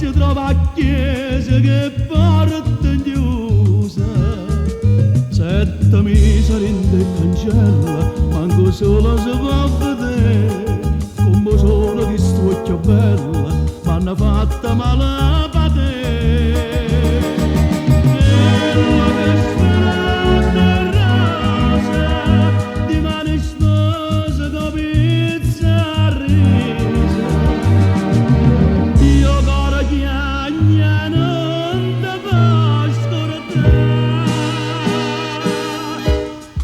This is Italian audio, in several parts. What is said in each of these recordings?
ci trova a chiesa che porta chiusa. 7 mesi rinde cancella, manco solo si può vedere, come solo di sto occhio bella, m'hanno fatta male per te. Quello che sperando rosa, di mani spose con pizza risa, io coro chiagna non te posso scordare.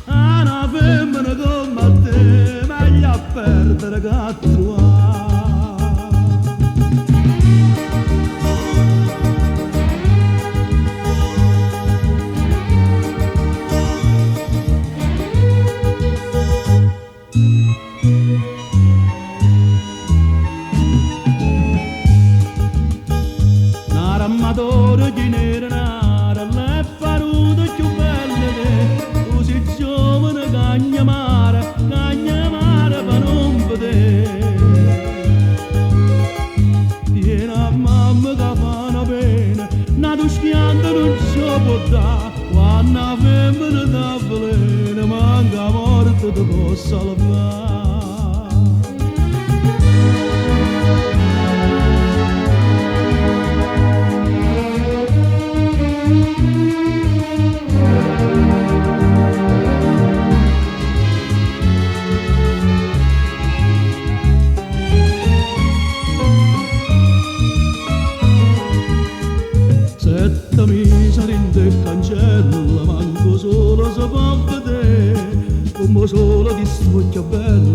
A una femmina come te, meglio a perdere che a trovare. Amatore di nera nara, le parute più belle che tu sei giovane cagna mare per non vedere. Vieni a mamma che fa una pena, una tu schianta non ci può dare, quando la femmina da veleno manca morte ti possa salvare. Mesi rinde cancella, manco solo si può vedere, come solo di sto occhio bello,